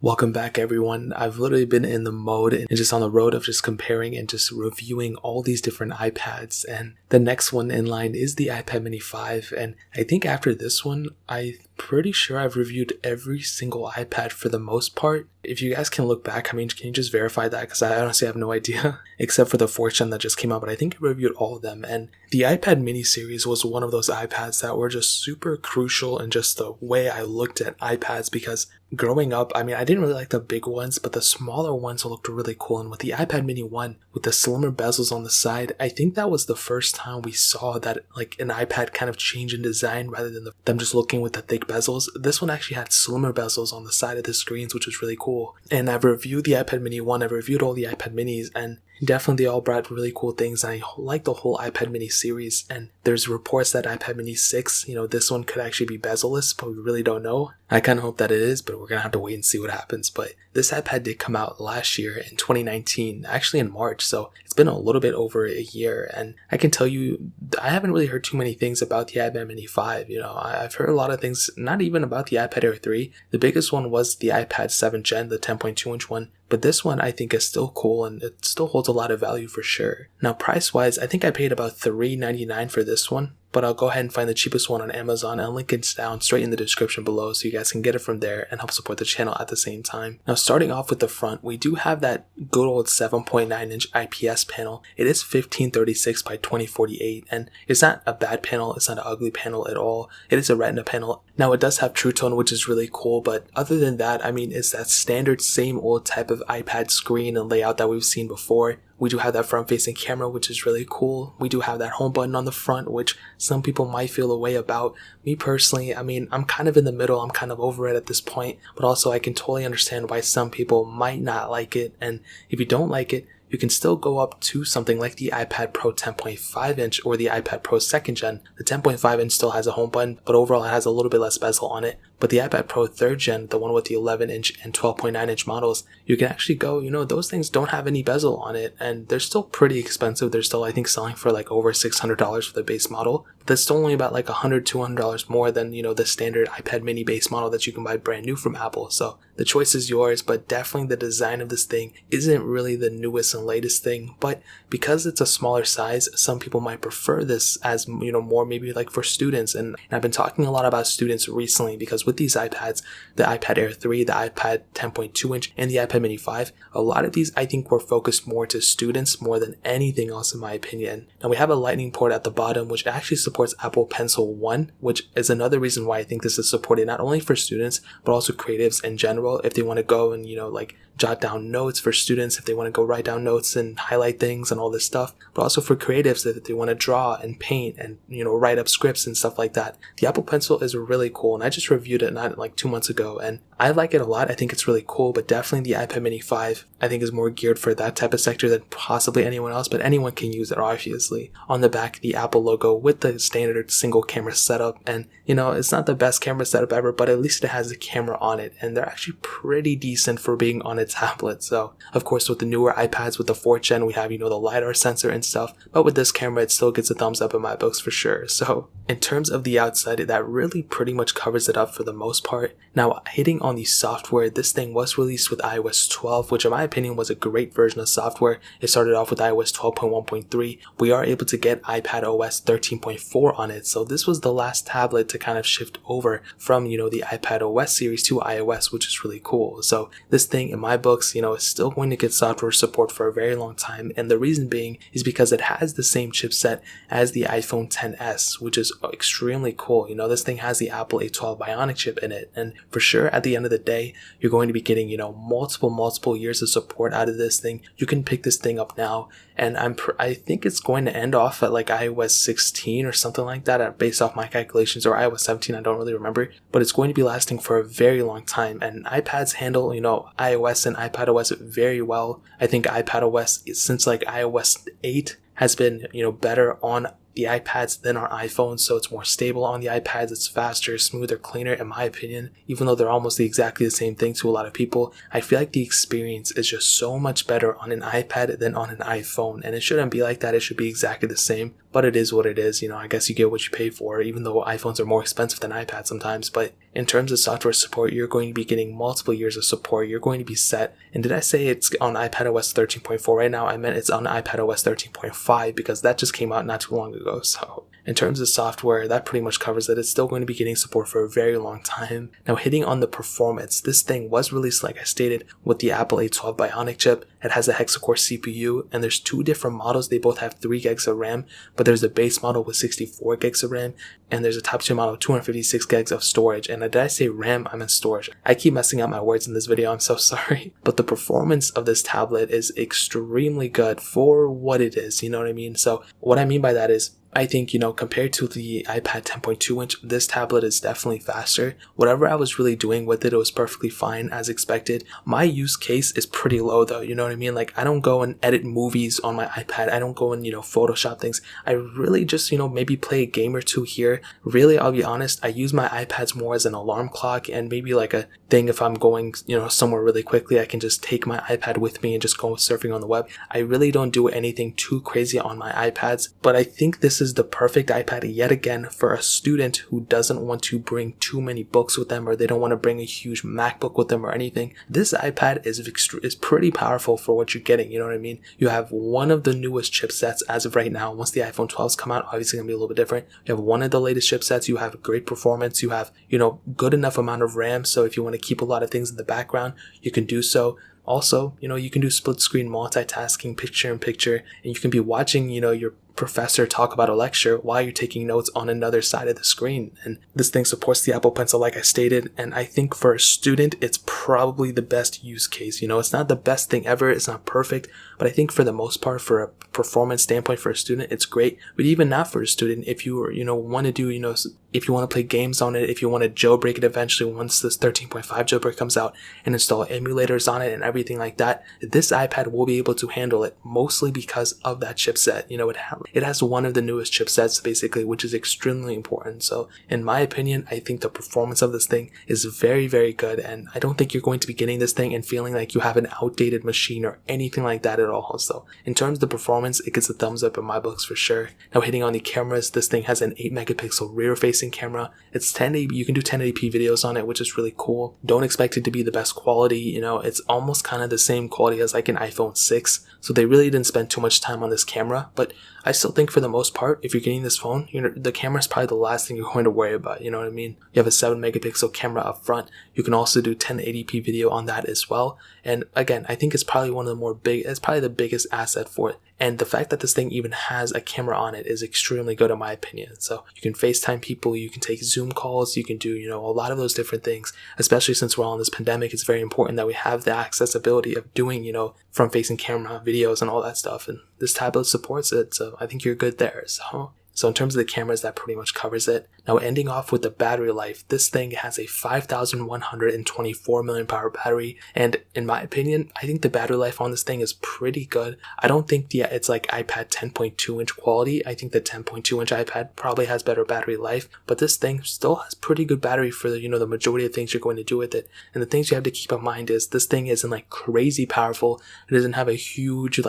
Welcome back, everyone. I've literally been in the mode and just on the road of just comparing and just reviewing all these different iPads. And the next one in line is the iPad mini 5. And I think after this one, I'm pretty sure I've reviewed every single iPad for the most part. If you guys can look back, can you just verify that? Because I honestly have no idea, except for the 4th gen that just came out. But I think I reviewed all of them. And the iPad mini series was one of those iPads that were just super crucial in just the way I looked at iPads, because growing up, I didn't really like the big ones, but the smaller ones looked really cool. And with the iPad mini 1, with the slimmer bezels on the side, I think that was the first time we saw that like an iPad kind of change in design rather than them just looking with the thick bezels. This one actually had slimmer bezels on the side of the screens, which was really cool. And I've reviewed the iPad mini 1, I've reviewed all the iPad minis, and definitely they all brought really cool things. And I like the whole iPad mini series. And there's reports that iPad mini 6, this one could actually be bezel-less, but we really don't know. I kind of hope that it is, but we're going to have to wait and see what happens. But this iPad did come out last year in 2019, actually in March. So it's been a little bit over a year. And I can tell you, I haven't really heard too many things about the iPad mini 5. I've heard a lot of things, not even about the iPad Air 3. The biggest one was the iPad 7th gen, the 10.2 inch one. But this one I think is still cool and it still holds a lot of value for sure. Now price wise, I think I paid about $3.99 for this one. But I'll go ahead and find the cheapest one on Amazon and link it down straight in the description below so you guys can get it from there and help support the channel at the same time. Now starting off with the front, we do have that good old 7.9 inch IPS panel. It is 1536 by 2048 and it's not a bad panel, it's not an ugly panel at all. It is a retina panel. Now it does have True Tone, which is really cool, but other than that, it's that standard same old type of iPad screen and layout that we've seen before. We do have that front-facing camera, which is really cool. We do have that home button on the front, which some people might feel a way about. Me personally, I'm kind of in the middle. I'm kind of over it at this point, but also I can totally understand why some people might not like it. And if you don't like it, you can still go up to something like the iPad Pro 10.5 inch or the iPad Pro 2nd gen. The 10.5 inch still has a home button, but overall it has a little bit less bezel on it. But the iPad Pro 3rd gen, the one with the 11 inch and 12.9 inch models, you can actually go, those things don't have any bezel on it and they're still pretty expensive. They're still, I think, selling for like over $600 for the base model. But that's still only about like $100, $200 more than, the standard iPad mini base model that you can buy brand new from Apple. So the choice is yours, but definitely the design of this thing isn't really the newest and latest thing. But because it's a smaller size, some people might prefer this as, more maybe like for students. And I've been talking a lot about students recently because with these iPads, the iPad Air 3, the iPad 10.2 inch, and the iPad mini 5, a lot of these I think were focused more to students more than anything else in my opinion. Now we have a lightning port at the bottom, which actually supports Apple Pencil 1, which is another reason why I think this is supported not only for students, but also creatives in general, if they want to go and, like jot down notes for students, if they want to go write down notes and highlight things and all this stuff, but also for creatives if they want to draw and paint and, write up scripts and stuff like that. The Apple Pencil is really cool and I just reviewed it not like 2 months ago and I like it a lot. I think it's really cool, but definitely the iPad mini 5 I think is more geared for that type of sector than possibly anyone else, but anyone can use it obviously. On the back, the Apple logo with the standard single camera setup and, it's not the best camera setup ever, but at least it has a camera on it and they're actually pretty decent for being on a tablet. So of course with the newer iPads with the 4th gen, we have, the LiDAR sensor and stuff, but with this camera, it still gets a thumbs up in my books for sure. So in terms of the outside, that really pretty much covers it up for the most part. Now hitting on the software, this thing was released with iOS 12, which in my opinion was a great version of software. It started off with iOS 12.1.3. We are able to get iPad OS 13.4 on it. So this was the last tablet to kind of shift over from, the iPad OS series to iOS, which is really cool. So this thing in my books, is still going to get software support for a very long time. And the reason being is because it has the same chipset as the iPhone XS, which is extremely cool. This thing has the Apple A12 Bionic chip in it. And for sure, at the end of the day, you're going to be getting, multiple years of support out of this thing. You can pick this thing up now. And I think it's going to end off at like iOS 16 or something like that based off my calculations, or iOS 17, I don't really remember, but it's going to be lasting for a very long time. And iPads handle, iOS and iPadOS very well. I think iPadOS, since like iOS 8 has been, better on the iPads than our iPhones, so it's more stable on the iPads, it's faster, smoother, cleaner in my opinion. Even though they're almost exactly the same thing to a lot of people, I feel like the experience is just so much better on an iPad than on an iPhone, and it shouldn't be like that. It should be exactly the same, but it is what it is. I guess you get what you pay for, even though iPhones are more expensive than iPads sometimes. But in terms of software support, you're going to be getting multiple years of support. You're going to be set. And did I say it's on iPadOS 13.4 right now? I meant it's on iPadOS 13.5 because that just came out not too long ago. So in terms of software, that pretty much covers it. It's still going to be getting support for a very long time. Now, hitting on the performance, this thing was released, like I stated, with the Apple A12 Bionic chip. It has a hexa-core CPU, and there's two different models. They both have 3 gigs of RAM, but there's a base model with 64 gigs of RAM, and there's a top tier model with 256 gigs of storage. And did I say RAM? I meant storage. I keep messing up my words in this video. I'm so sorry. But the performance of this tablet is extremely good for what it is. You know what I mean? So what I mean by that is, I think, compared to the iPad 10.2 inch, this tablet is definitely faster. Whatever I was really doing with it, it was perfectly fine as expected. My use case is pretty low though, you know what I mean? Like, I don't go and edit movies on my iPad. I don't go and, Photoshop things. I really just, maybe play a game or two here. Really, I'll be honest, I use my iPads more as an alarm clock and maybe like a thing if I'm going, somewhere really quickly, I can just take my iPad with me and just go surfing on the web. I really don't do anything too crazy on my iPads, but I think this is the perfect iPad yet again for a student who doesn't want to bring too many books with them, or they don't want to bring a huge MacBook with them or anything. This iPad is pretty powerful for what you're getting, you know what I mean? You have one of the newest chipsets as of right now. Once the iPhone 12s come out, obviously going to be a little bit different. You have one of the latest chipsets, you have great performance, you have, good enough amount of RAM, so if you want to keep a lot of things in the background, you can do so. Also, you can do split screen multitasking, picture in picture, and you can be watching, your professor talk about a lecture while you're taking notes on another side of the screen. And this thing supports the Apple Pencil, like I stated, and I think for a student, it's probably the best use case. It's not the best thing ever, it's not perfect, but I think for the most part, for a performance standpoint for a student, it's great. But even not for a student, if you want to do, if you want to play games on it, if you want to jailbreak it eventually once this 13.5 jailbreak comes out and install emulators on it and everything like that, this iPad will be able to handle it, mostly because of that chipset. It has one of the newest chipsets basically, which is extremely important. So in my opinion, I think the performance of this thing is very, very good, and I don't think you're going to be getting this thing and feeling like you have an outdated machine or anything like that at all. So in terms of the performance, it gets a thumbs up in my books for sure. Now, hitting on the cameras, this thing has an 8 megapixel rear facing camera. It's 1080p, you can do 1080p videos on it, which is really cool. Don't expect it to be the best quality, it's almost kind of the same quality as like an iPhone 6. So they really didn't spend too much time on this camera, but I still think for the most part, if you're getting this phone, the camera is probably the last thing you're going to worry about, you know what I mean? You have a 7 megapixel camera up front. You can also do 1080p video on that as well. And again, I think it's probably it's probably the biggest asset for it. And the fact that this thing even has a camera on it is extremely good in my opinion. So you can FaceTime people, you can take Zoom calls, you can do, a lot of those different things, especially since we're all in this pandemic. It's very important that we have the accessibility of doing, front facing camera videos and all that stuff. And this tablet supports it. So I think you're good there. So in terms of the cameras, that pretty much covers it. Now, ending off with the battery life, this thing has a 5,124 milliamp hour battery, and in my opinion, I think the battery life on this thing is pretty good. I don't think it's like iPad 10.2 inch quality. I think the 10.2 inch iPad probably has better battery life, but this thing still has pretty good battery for the majority of things you're going to do with it. And the things you have to keep in mind is this thing isn't like crazy powerful. It doesn't have a huge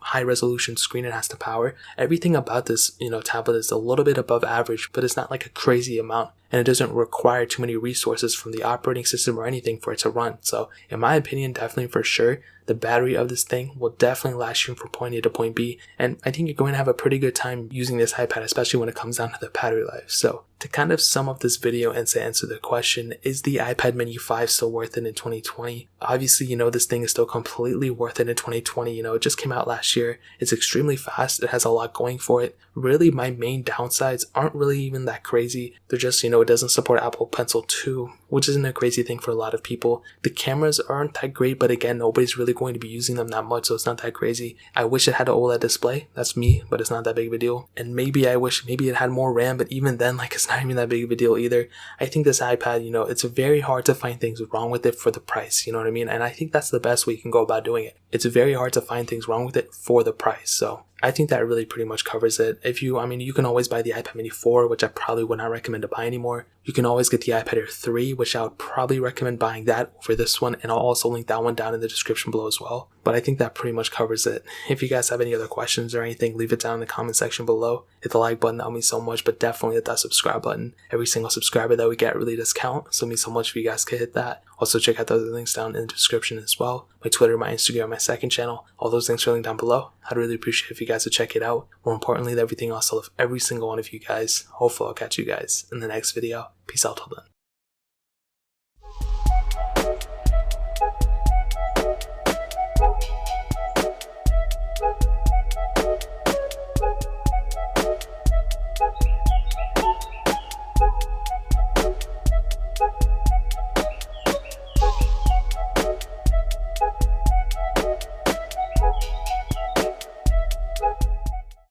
high resolution screen it has to power. Everything about this tablet is a little bit above average, but it's not like a crazy amount, and it doesn't require too many resources from the operating system or anything for it to run. So in my opinion, definitely for sure, the battery of this thing will definitely last you from point A to point B, and I think you're going to have a pretty good time using this iPad, especially when it comes down to the battery life. So to kind of sum up this video and to answer the question, is the iPad mini 5 still worth it in 2020? Obviously, this thing is still completely worth it in 2020. It just came out last year. It's extremely fast. It has a lot going for it. Really, my main downsides aren't really even that crazy. They're just, it doesn't support Apple Pencil 2, which isn't a crazy thing for a lot of people. The cameras aren't that great, but again, nobody's really going to be using them that much, so it's not that crazy. I wish it had an OLED display. That's me, but it's not that big of a deal. And maybe it had more RAM, but even then, it's not even that big of a deal either. I think this iPad, it's very hard to find things wrong with it for the price, you know what I mean? And I think that's the best way you can go about doing it. It's very hard to find things wrong with it for the price. So I think that really pretty much covers it. You can always buy the iPad mini 4, which I probably would not recommend to buy anymore. You can always get the iPad Air 3, which I would probably recommend buying that over this one, and I'll also link that one down in the description below as well. But I think that pretty much covers it. If you guys have any other questions or anything, leave it down in the comment section below. Hit the like button, that would mean so much, but definitely hit that subscribe button. Every single subscriber that we get really does count, so it means so much if you guys could hit that. Also check out the other links down in the description as well. My Twitter, my Instagram, my second channel, all those links are linked down below. I'd really appreciate if you guys would check it out. More importantly than everything else, I love every single one of you guys. Hopefully I'll catch you guys in the next video. Peace out till then.